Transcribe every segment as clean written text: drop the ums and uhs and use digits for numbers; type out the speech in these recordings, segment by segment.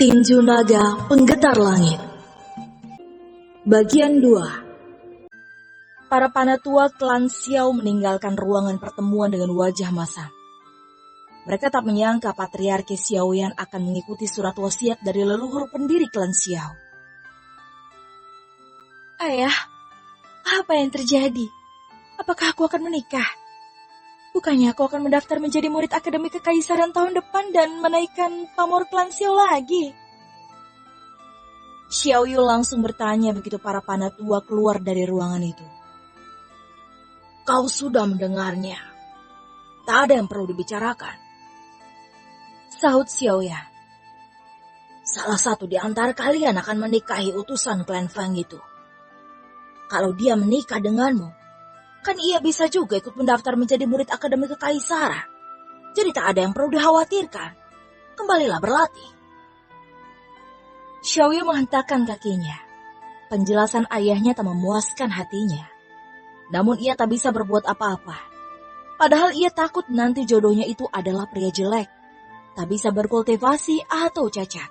Tinju Naga Penggetar Langit. Bagian 2. Para panatua klan Xiao meninggalkan ruangan pertemuan dengan wajah masam. Mereka tak menyangka Patriarki Xiaoyan akan mengikuti surat wasiat dari leluhur pendiri klan Xiao. Ayah, apa yang terjadi? Apakah aku akan menikah? Bukannya aku akan mendaftar menjadi murid Akademi Kekaisaran tahun depan dan menaikkan pamor klan Xiao lagi? Xiao Yu langsung bertanya begitu para panatua keluar dari ruangan itu. Kau sudah mendengarnya. Tak ada yang perlu dibicarakan, sahut Xiao Ya. Salah satu di antara kalian akan menikahi utusan klan Fang itu. Kalau dia menikah denganmu, kan ia bisa juga ikut mendaftar menjadi murid Akademi Kekaisaran. Jadi tak ada yang perlu dikhawatirkan. Kembalilah berlatih. Xiao Yu menghentakkan kakinya. Penjelasan ayahnya tak memuaskan hatinya. Namun ia tak bisa berbuat apa-apa. Padahal ia takut nanti jodohnya itu adalah pria jelek, tak bisa berkultivasi atau cacat.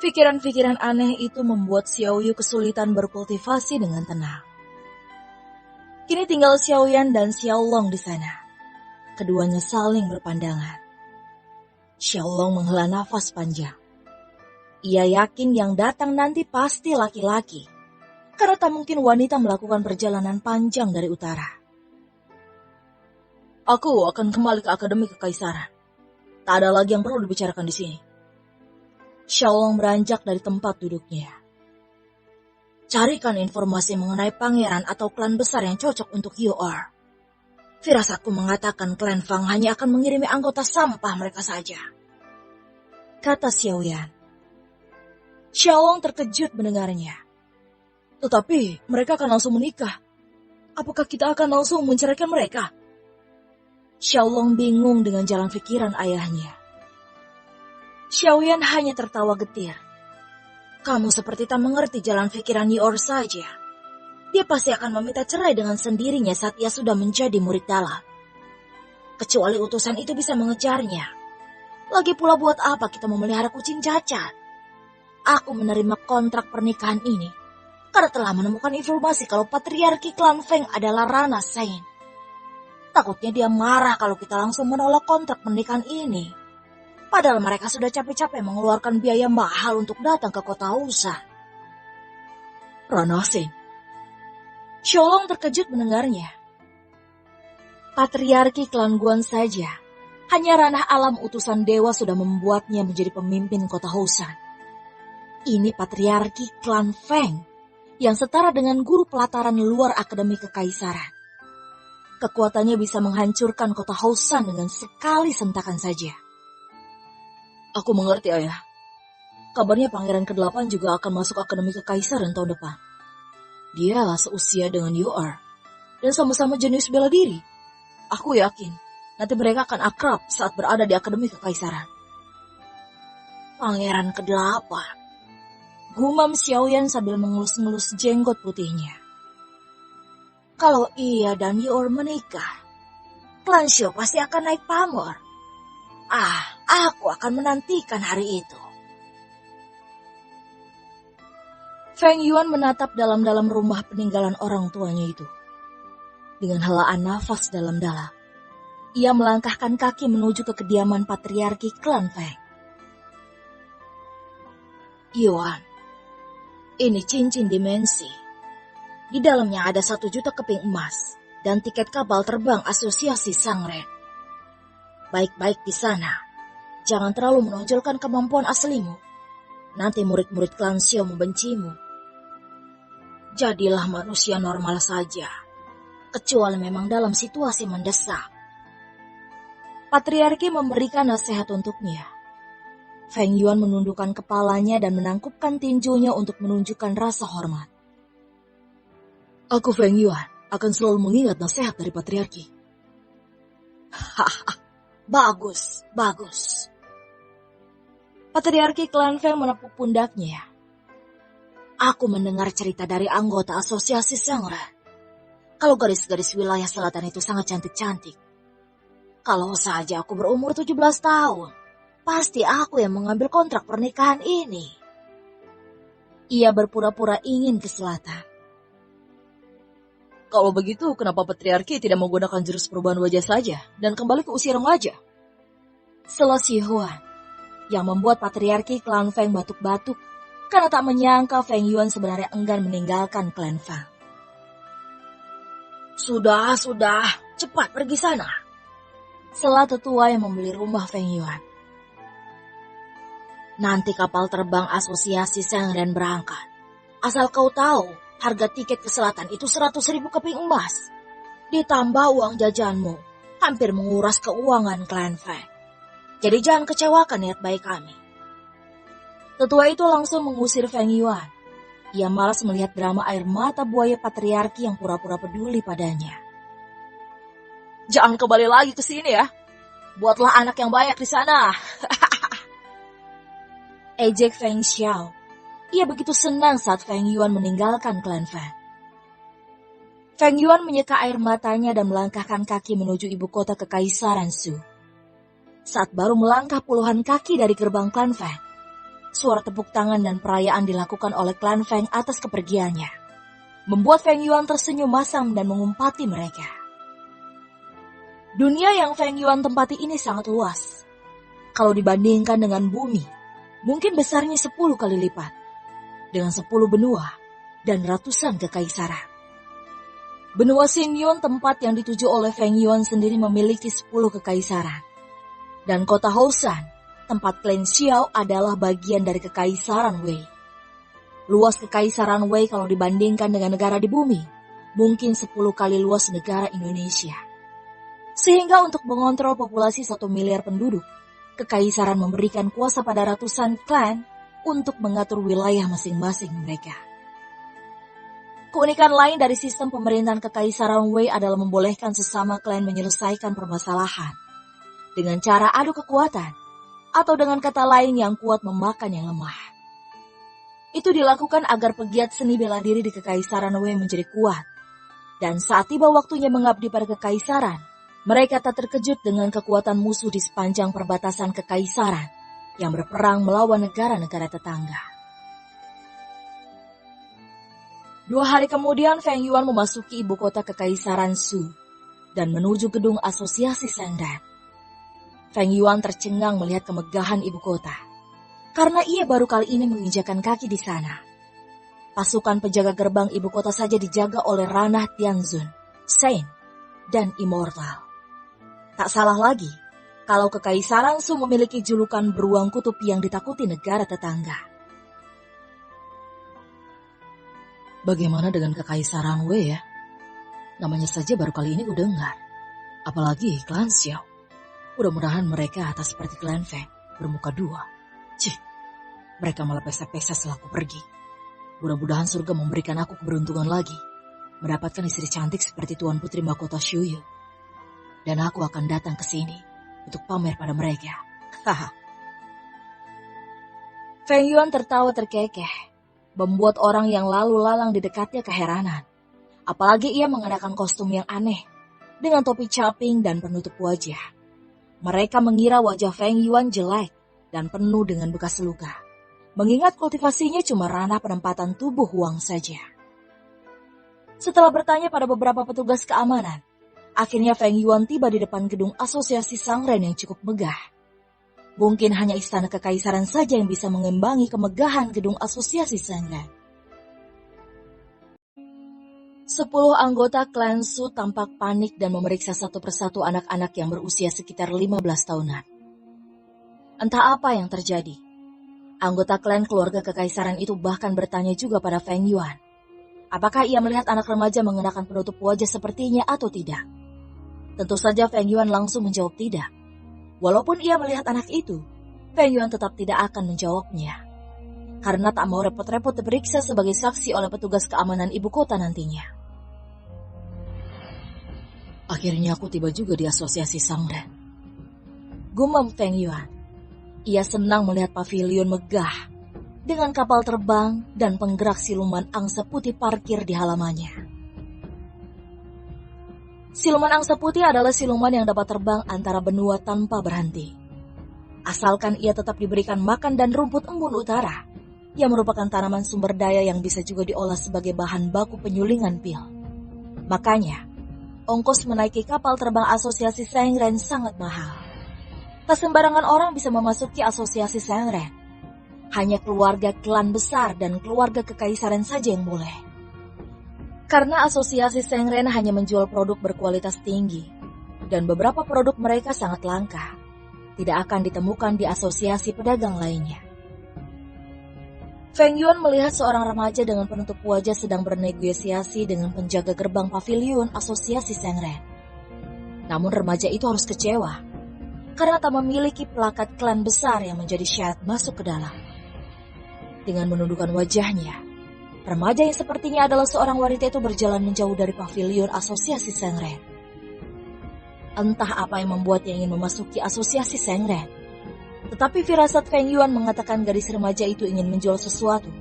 Pikiran-pikiran aneh itu membuat Xiao Yu kesulitan berkultivasi dengan tenang. Kini tinggal Xiao Yan dan Xiao Long di sana. Keduanya saling berpandangan. Xiao Long menghela nafas panjang. Ia yakin yang datang nanti pasti laki-laki, karena tak mungkin wanita melakukan perjalanan panjang dari utara. Aku akan kembali ke Akademi Kekaisaran. Tak ada lagi yang perlu dibicarakan di sini. Xiao Long beranjak dari tempat duduknya. Carikan informasi mengenai pangeran atau klan besar yang cocok untuk UR. Firasatku mengatakan klan Fang hanya akan mengirimi anggota sampah mereka saja, kata Xiao Yan. Xiao Long terkejut mendengarnya. Tetapi mereka akan langsung menikah. Apakah kita akan langsung menceraikan mereka? Xiao Long bingung dengan jalan pikiran ayahnya. Xiao Yan hanya tertawa getir. Kamu seperti tak mengerti jalan pikiran Yor saja. Dia pasti akan meminta cerai dengan sendirinya saat ia sudah menjadi murid dalam. Kecuali utusan itu bisa mengejarnya. Lagi pula buat apa kita memelihara kucing cacat? Aku menerima kontrak pernikahan ini karena telah menemukan informasi kalau patriarki klan Feng adalah Rana Sain. Takutnya dia marah kalau kita langsung menolak kontrak pernikahan ini. Padahal mereka sudah capek-capek mengeluarkan biaya mahal untuk datang ke kota Husan. Rana Sain. Xiao Long terkejut mendengarnya. Patriarki klan Guan saja, hanya ranah alam utusan dewa sudah membuatnya menjadi pemimpin kota Husan. Ini patriarki klan Feng yang setara dengan guru pelataran luar Akademi Kekaisaran. Kekuatannya bisa menghancurkan kota Husan dengan sekali sentakan saja. Aku mengerti, Ayah. Kabarnya pangeran ke-8 juga akan masuk Akademi Kekaisaran tahun depan. Dia seusia dengan UR dan sama-sama jenius bela diri. Aku yakin nanti mereka akan akrab saat berada di Akademi Kekaisaran. Pangeran ke-8. Gumam Xiao Yan sambil mengelus-ngelus jenggot putihnya. Kalau ia dan Yor menikah, klan Xiao pasti akan naik pamor. Aku akan menantikan hari itu. Feng Yuan menatap dalam-dalam rumah peninggalan orang tuanya itu. Dengan helaan nafas dalam-dalam, ia melangkahkan kaki menuju ke kediaman patriarki klan Feng. Yuan, ini cincin dimensi. Di dalamnya ada 1 juta keping emas dan tiket kapal terbang asosiasi Sangren. Baik-baik di sana. Jangan terlalu menonjolkan kemampuan aslimu. Nanti murid-murid klan Xiao membencimu. Jadilah manusia normal saja. Kecuali memang dalam situasi mendesak. Patriarki memberikan nasihat untuknya. Feng Yuan menundukkan kepalanya dan menangkupkan tinjunya untuk menunjukkan rasa hormat. Aku Feng Yuan akan selalu mengingat nasihat dari patriarki. Hahaha, bagus. Patriarki klan Feng menepuk pundaknya. Aku mendengar cerita dari anggota asosiasi Sangren. Kalau garis-garis wilayah selatan itu sangat cantik-cantik. Kalau saja aku berumur 17 tahun. Pasti aku yang mengambil kontrak pernikahan ini. Ia berpura-pura ingin ke selatan. Kalau begitu, kenapa patriarki tidak menggunakan jurus perubahan wajah saja dan kembali ke usia remaja? Selo si Huan, yang membuat patriarki klan Feng batuk-batuk karena tak menyangka Feng Yuan sebenarnya enggan meninggalkan klan Fang. Sudah, cepat pergi sana. Sela tetua yang membeli rumah Feng Yuan. Nanti kapal terbang asosiasi Shengren berangkat. Asal kau tahu, harga tiket ke selatan itu 100.000 keping emas. Ditambah uang jajanmu, hampir menguras keuangan klan Feng. Jadi jangan kecewakan niat baik kami. Tetua itu langsung mengusir Feng Yuan. Ia malas melihat drama air mata buaya patriarki yang pura-pura peduli padanya. Jangan kembali lagi ke sini ya. Buatlah anak yang banyak di sana. Ejek Feng Xiao. Ia begitu senang saat Feng Yuan meninggalkan klan Feng. Feng Yuan menyeka air matanya dan melangkahkan kaki menuju ibu kota Kekaisaran Shu. Saat baru melangkah puluhan kaki dari gerbang klan Feng, suara tepuk tangan dan perayaan dilakukan oleh klan Feng atas kepergiannya, membuat Feng Yuan tersenyum masam dan mengumpati mereka. Dunia yang Feng Yuan tempati ini sangat luas. Kalau dibandingkan dengan bumi, mungkin besarnya 10 kali lipat, dengan 10 benua dan ratusan kekaisaran. Benua Xingyun, tempat yang dituju oleh Feng Yuan sendiri, memiliki 10 kekaisaran. Dan kota Houshan, tempat klan Xiao, adalah bagian dari kekaisaran Wei. Luas kekaisaran Wei kalau dibandingkan dengan negara di bumi, mungkin 10 kali luas negara Indonesia. Sehingga untuk mengontrol populasi 1 miliar penduduk, kekaisaran memberikan kuasa pada ratusan klan untuk mengatur wilayah masing-masing mereka. Keunikan lain dari sistem pemerintahan kekaisaran Wei adalah membolehkan sesama klan menyelesaikan permasalahan dengan cara adu kekuatan, atau dengan kata lain yang kuat memakan yang lemah. Itu dilakukan agar pegiat seni bela diri di kekaisaran Wei menjadi kuat, dan saat tiba waktunya mengabdi pada kekaisaran, mereka tak terkejut dengan kekuatan musuh di sepanjang perbatasan kekaisaran yang berperang melawan negara-negara tetangga. 2 hari kemudian, Feng Yuan memasuki ibu kota kekaisaran Shu dan menuju gedung asosiasi Shengren. Feng Yuan tercengang melihat kemegahan ibu kota, karena ia baru kali ini menginjakan kaki di sana. Pasukan penjaga gerbang ibu kota saja dijaga oleh ranah Tianzun, Saint, dan Immortal. Tak salah lagi, kalau kekaisaran Shu memiliki julukan beruang kutub yang ditakuti negara tetangga. Bagaimana dengan kekaisaran Wei ya? Namanya saja baru kali ini kudengar. Apalagi klan Xiao. Mudah-mudahan mereka atas seperti klan Feng, bermuka dua. Cih, mereka malah pesta-pesta setelah aku pergi. Mudah-mudahan surga memberikan aku keberuntungan lagi, mendapatkan istri cantik seperti Tuan Putri Mahkota Shuyu. Dan aku akan datang ke sini untuk pamer pada mereka. Haha. Feng Yuan tertawa terkekeh, membuat orang yang lalu lalang di dekatnya keheranan. Apalagi ia mengenakan kostum yang aneh, dengan topi caping dan penutup wajah. Mereka mengira wajah Feng Yuan jelek dan penuh dengan bekas luka, mengingat kultivasinya cuma ranah penempatan tubuh Huang saja. Setelah bertanya pada beberapa petugas keamanan, akhirnya Feng Yuan tiba di depan gedung asosiasi Shengren yang cukup megah. Mungkin hanya istana kekaisaran saja yang bisa mengimbangi kemegahan gedung asosiasi Shengren. 10 anggota klan Shu tampak panik dan memeriksa satu persatu anak-anak yang berusia sekitar 15 tahunan. Entah apa yang terjadi. Anggota klan keluarga kekaisaran itu bahkan bertanya juga pada Feng Yuan, apakah ia melihat anak remaja mengenakan penutup wajah sepertinya atau tidak. Tentu saja Feng Yuan langsung menjawab tidak. Walaupun ia melihat anak itu, Feng Yuan tetap tidak akan menjawabnya, karena tak mau repot-repot diperiksa sebagai saksi oleh petugas keamanan ibu kota nantinya. Akhirnya aku tiba juga di asosiasi Shengren, gumam Feng Yuan. Ia senang melihat pavilion megah, dengan kapal terbang dan penggerak siluman angsa putih parkir di halamannya. Siluman angsa putih adalah siluman yang dapat terbang antara benua tanpa berhenti. Asalkan ia tetap diberikan makan dan rumput embun utara, yang merupakan tanaman sumber daya yang bisa juga diolah sebagai bahan baku penyulingan pil. Makanya, ongkos menaiki kapal terbang Asosiasi Sengren sangat mahal. Tak sembarangan orang bisa memasuki Asosiasi Sengren. Hanya keluarga klan besar dan keluarga kekaisaran saja yang boleh. Karena Asosiasi Sengren hanya menjual produk berkualitas tinggi, dan beberapa produk mereka sangat langka, tidak akan ditemukan di asosiasi pedagang lainnya. Feng Yuan melihat seorang remaja dengan penutup wajah sedang bernegosiasi dengan penjaga gerbang pavilion Asosiasi Sengren. Namun remaja itu harus kecewa, karena tak memiliki plakat klan besar yang menjadi syarat masuk ke dalam. Dengan menundukkan wajahnya, remaja yang sepertinya adalah seorang wanita itu berjalan menjauh dari pavilion Asosiasi Sengren. Entah apa yang membuatnya ingin memasuki Asosiasi Sengren. Tetapi firasat Feng Yuan mengatakan gadis remaja itu ingin menjual sesuatu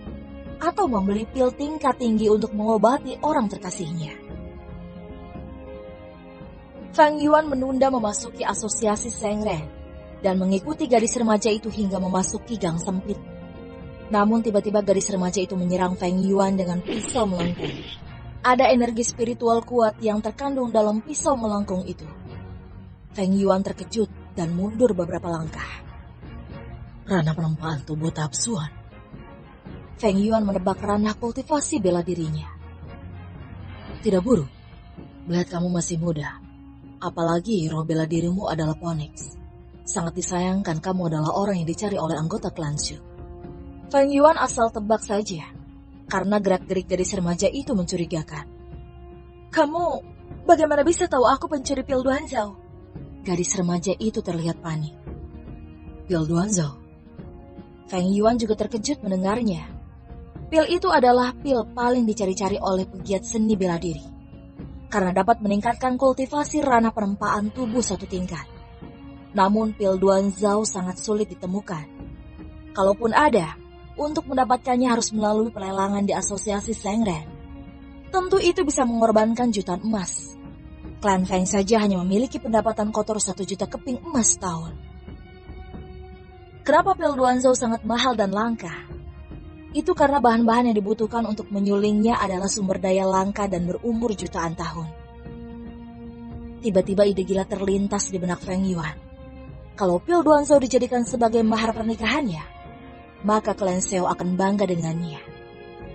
atau membeli pil tingkat tinggi untuk mengobati orang terkasihnya. Feng Yuan menunda memasuki Asosiasi Sengren dan mengikuti gadis remaja itu hingga memasuki gang sempit. Namun tiba-tiba gadis remaja itu menyerang Feng Yuan dengan pisau melengkung. Ada energi spiritual kuat yang terkandung dalam pisau melengkung itu. Feng Yuan terkejut dan mundur beberapa langkah. Ranah penempaan tubuh tahap Suan. Feng Yuan menebak ranah kultivasi bela dirinya. Tidak buruk, melihat kamu masih muda. Apalagi roh bela dirimu adalah Phoenix. Sangat disayangkan kamu adalah orang yang dicari oleh anggota klan Shu. Feng Yuan asal tebak saja, karena gerak-gerik gadis remaja itu mencurigakan. Kamu bagaimana bisa tahu aku pencuri pil Duanzhao? Gadis remaja itu terlihat panik. Pil Duanzhao? Feng Yuan juga terkejut mendengarnya. Pil itu adalah pil paling dicari-cari oleh pegiat seni bela diri, karena dapat meningkatkan kultivasi ranah penempaan tubuh satu tingkat. Namun pil Duanzhao sangat sulit ditemukan. Kalaupun ada, untuk mendapatkannya harus melalui pelelangan di Asosiasi Sengren. Tentu itu bisa mengorbankan jutaan emas. Klan Feng saja hanya memiliki pendapatan kotor 1 juta keping emas setahun. Kenapa pil Duanzhao sangat mahal dan langka? Itu karena bahan-bahan yang dibutuhkan untuk menyulingnya adalah sumber daya langka dan berumur jutaan tahun. Tiba-tiba ide gila terlintas di benak Feng Yuan. Kalau pil Duanzhao dijadikan sebagai mahar pernikahannya, maka klan Seo akan bangga dengannya,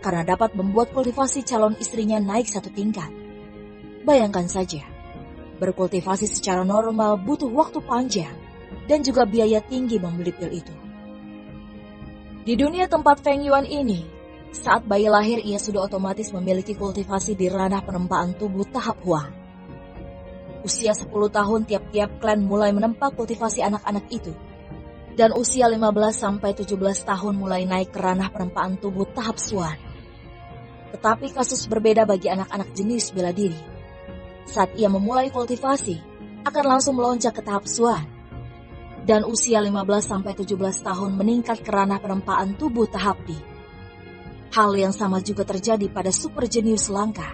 karena dapat membuat kultivasi calon istrinya naik 1 tingkat. Bayangkan saja, berkultivasi secara normal butuh waktu panjang dan juga biaya tinggi membeli pil itu. Di dunia tempat Feng Yuan ini, saat bayi lahir ia sudah otomatis memiliki kultivasi di ranah penempaan tubuh tahap Huang. Usia 10 tahun tiap-tiap klan mulai menempa kultivasi anak-anak itu, dan usia 15-17 tahun mulai naik ke ranah penempaan tubuh tahap Suan. Tetapi kasus berbeda bagi anak-anak jenis bela diri. Saat ia memulai kultivasi, akan langsung melonjak ke tahap Suan. Dan usia 15-17 tahun meningkat ke ranah penempaan tubuh tahap Di. Hal yang sama juga terjadi pada super jenius langka,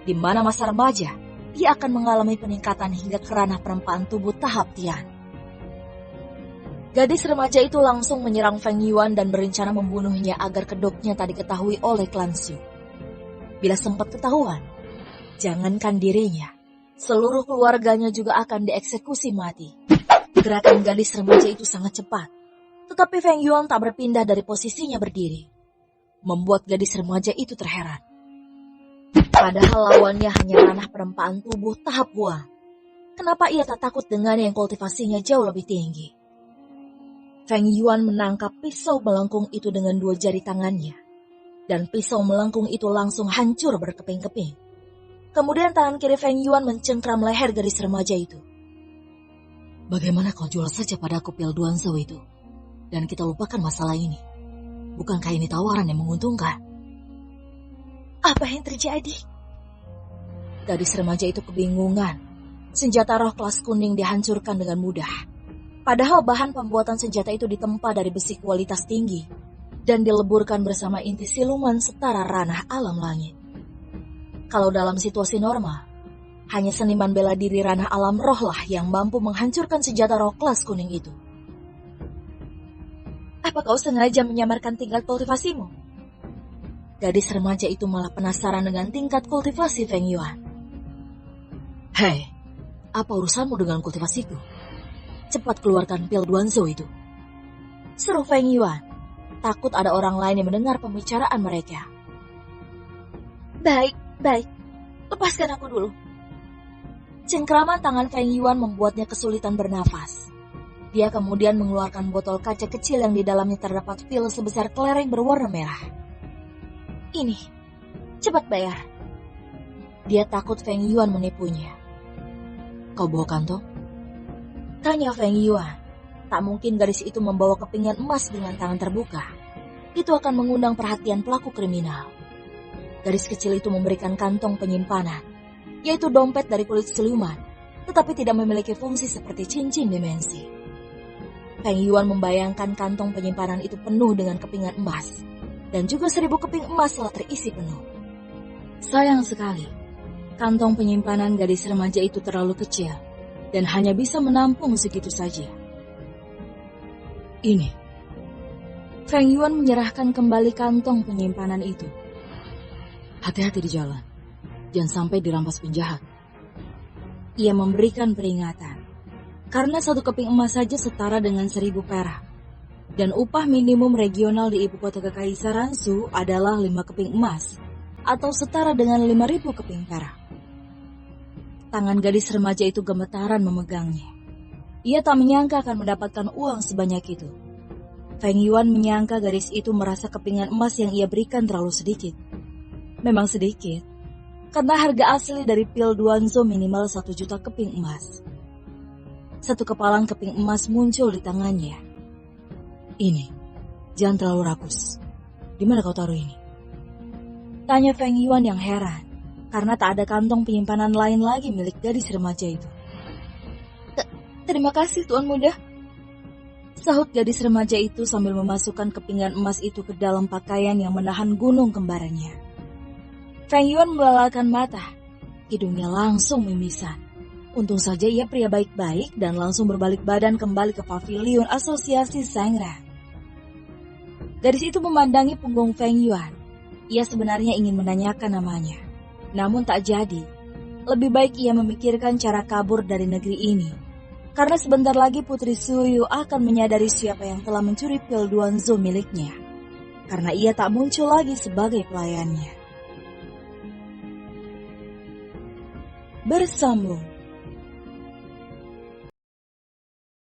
di mana masa remaja, ia akan mengalami peningkatan hingga ke ranah penempaan tubuh tahap Tian. Gadis remaja itu langsung menyerang Feng Yuan dan berencana membunuhnya agar kedoknya tak diketahui oleh klan Shu. Bila sempat ketahuan, jangankan dirinya, seluruh keluarganya juga akan dieksekusi mati. Gerakan gadis remaja itu sangat cepat, tetapi Feng Yuan tak berpindah dari posisinya berdiri, membuat gadis remaja itu terheran. Padahal lawannya hanya ranah penempaan tubuh tahap Huang. Kenapa ia tak takut dengan yang kultivasinya jauh lebih tinggi? Feng Yuan menangkap pisau melengkung itu dengan 2 jari tangannya, dan pisau melengkung itu langsung hancur berkeping-keping. Kemudian tangan kiri Feng Yuan mencengkram leher gadis remaja itu. Bagaimana kau jual saja padaku pil Duanzhao itu, dan kita lupakan masalah ini? Bukankah ini tawaran yang menguntungkan? Apa yang terjadi? Gadis remaja itu kebingungan. Senjata roh kelas kuning dihancurkan dengan mudah. Padahal bahan pembuatan senjata itu ditempa dari besi kualitas tinggi dan dileburkan bersama inti siluman setara ranah alam langit. Kalau dalam situasi normal, hanya seniman bela diri ranah alam roh lah yang mampu menghancurkan senjata roh kelas kuning itu. Apa kau sengaja menyamarkan tingkat kultivasimu? Gadis remaja itu malah penasaran dengan tingkat kultivasi Feng Yuan. Hei, apa urusanmu dengan kultivasiku? Cepat keluarkan pil Duanzhou itu. Seru Feng Yuan. Takut ada orang lain yang mendengar pembicaraan mereka. Baik. Lepaskan aku dulu. Cengkraman tangan Feng Yuan membuatnya kesulitan bernafas. Dia kemudian mengeluarkan botol kaca kecil yang di dalamnya terdapat pil sebesar kelereng berwarna merah. Ini, cepat bayar. Dia takut Feng Yuan menipunya. Kau bawa kantong? Tanya Feng Yuan. Tak mungkin gadis itu membawa kepingan emas dengan tangan terbuka. Itu akan mengundang perhatian pelaku kriminal. Gadis kecil itu memberikan kantong penyimpanan, yaitu dompet dari kulit siluman, tetapi tidak memiliki fungsi seperti cincin dimensi. Feng Yuan membayangkan kantong penyimpanan itu penuh dengan kepingan emas, dan juga 1000 keping emas telah terisi penuh. Sayang sekali, kantong penyimpanan gadis remaja itu terlalu kecil, dan hanya bisa menampung segitu saja. Ini. Feng Yuan menyerahkan kembali kantong penyimpanan itu. Hati-hati di jalan, jangan sampai dirampas penjahat. Ia memberikan peringatan, karena 1 keping emas saja setara dengan 1000 perak. Dan upah minimum regional di ibu kota Kekaisaran Shu adalah 5 keping emas, atau setara dengan 5000 keping perak. Tangan gadis remaja itu gemetaran memegangnya. Ia tak menyangka akan mendapatkan uang sebanyak itu. Feng Yuan menyangka gadis itu merasa kepingan emas yang ia berikan terlalu sedikit. Memang sedikit, karena harga asli dari pil Duanzhou minimal 1 juta keping emas. 1 kepalan keping emas muncul di tangannya. Ini, jangan terlalu rakus. Di mana kau taruh ini? Tanya Feng Yuan yang heran, karena tak ada kantong penyimpanan lain lagi milik gadis remaja itu. Terima kasih Tuan Muda, sahut gadis remaja itu sambil memasukkan kepingan emas itu ke dalam pakaian yang menahan gunung kembarannya. Feng Yuan melalakan mata, hidungnya langsung mimisan. Untung saja ia pria baik-baik dan langsung berbalik badan kembali ke pavilion asosiasi Sangran. Gadis itu memandangi punggung Feng Yuan. Ia sebenarnya ingin menanyakan namanya, namun tak jadi. Lebih baik ia memikirkan cara kabur dari negeri ini, karena sebentar lagi Putri Suyu akan menyadari siapa yang telah mencuri pil Duanzhou miliknya, karena ia tak muncul lagi sebagai pelayannya. Bersambung.